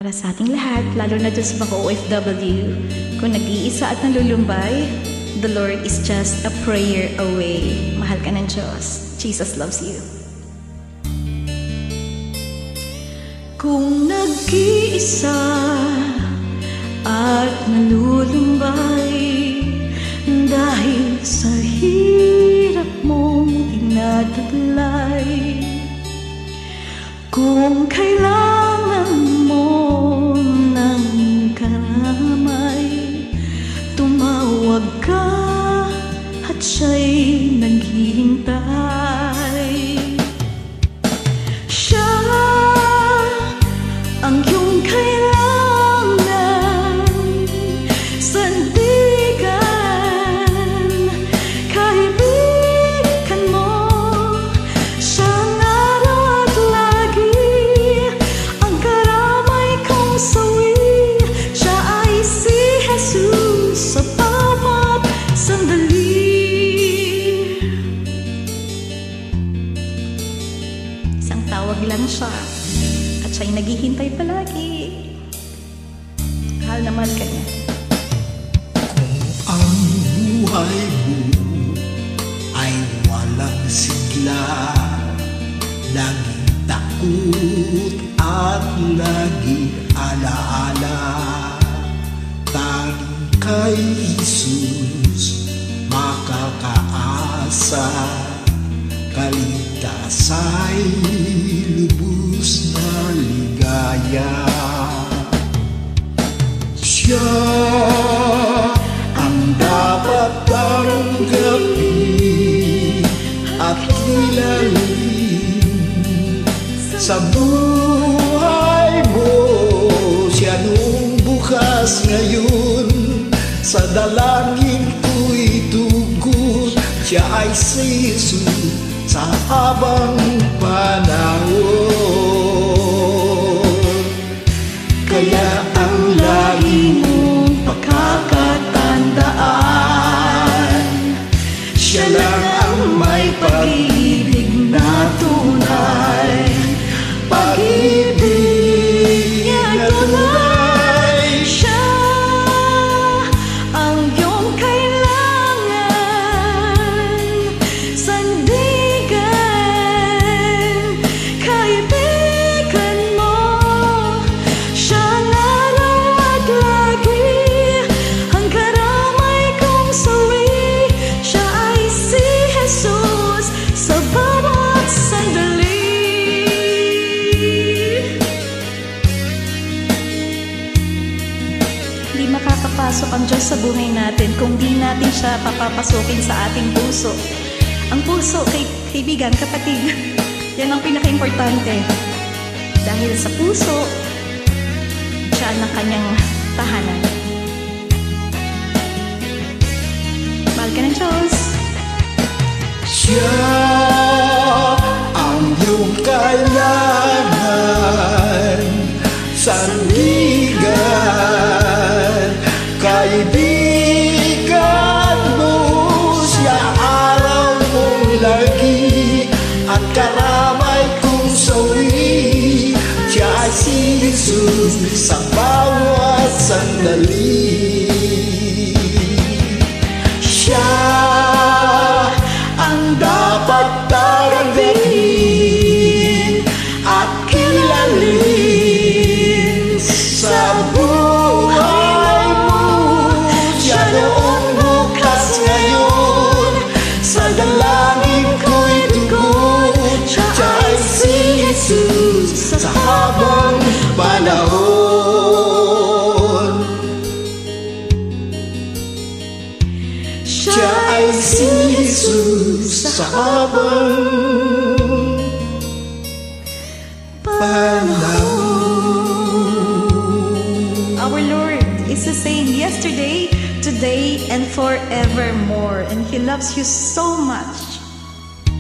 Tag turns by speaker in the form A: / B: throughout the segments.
A: Para sa ating lahat, lalo na dun sa mga OFW, kung nag-iisa at nalulumbay, the Lord is just a prayer away. Mahal ka ng Diyos. Jesus loves you. Kung nag-iisa at nalulumbay dahil sa hirap mong tinataglay, kung kailangan mo ng karamay, tumawag ka at siya'y naghihintay. Siya ang iyong kailangan, sandigan, kaibigan mo. Siya ang araw at lagi, ang karamay kong sawi. Siya ay si Jesus sa bawat sandali. Isang tawag lang siya at siya'y naghihintay palagi. Mahal na mahal ka niya.
B: Ang buhay mo ay walang sigla, laging takot at laging alaala. Tanging kay Jesus makakaasa, kaligtasa'y lubos na ligaya. Siya ang dapat tanggapin at kilalin sa buhay mo. Siya nung bukas ngayon, sa dalangin ko'y tugon. Siya ay si Jesus sa habang panahon. Kaya ang lagi mong pakakatandaan, siya lang ang may pag-ibig na tunay. Pag-ibig na tunay.
A: Siya ang iyong kailangan, sandigan, kaibigan mo. Siya ang araw at lagi, ang karamay kong sawi. Siya ay si Jesus sa bawat sandali. Hindi makakapasok ang Diyos sa buhay natin kung di natin siya papapasukin sa ating puso. Ang puso, kaibigan, kapatid, yan ang pinaka-importante. Dahil sa puso, siya ang kanyang tahanan. Mahal ka ng Diyos.
B: Siya ang iyong kailangan, sandigan, kaibigan mo. Siya araw mong lagi, at karamay kong sawi. Siya ay si Jesus sa bawat sandali. Siya ang dapat tanggapin at kilalin sa buhay mo. Siya noong bukas ngayon, sa dalangin ko'y tugon. Siya ay si Jesus sa habang panahon. Siya ay si Jesus sa habang panahon.
A: Our Lord is the same yesterday, today, and forevermore. And He loves you so much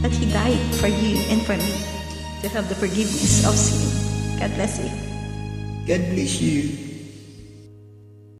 A: that He died for you and for me to have the forgiveness of sin. God bless you.
B: God bless you.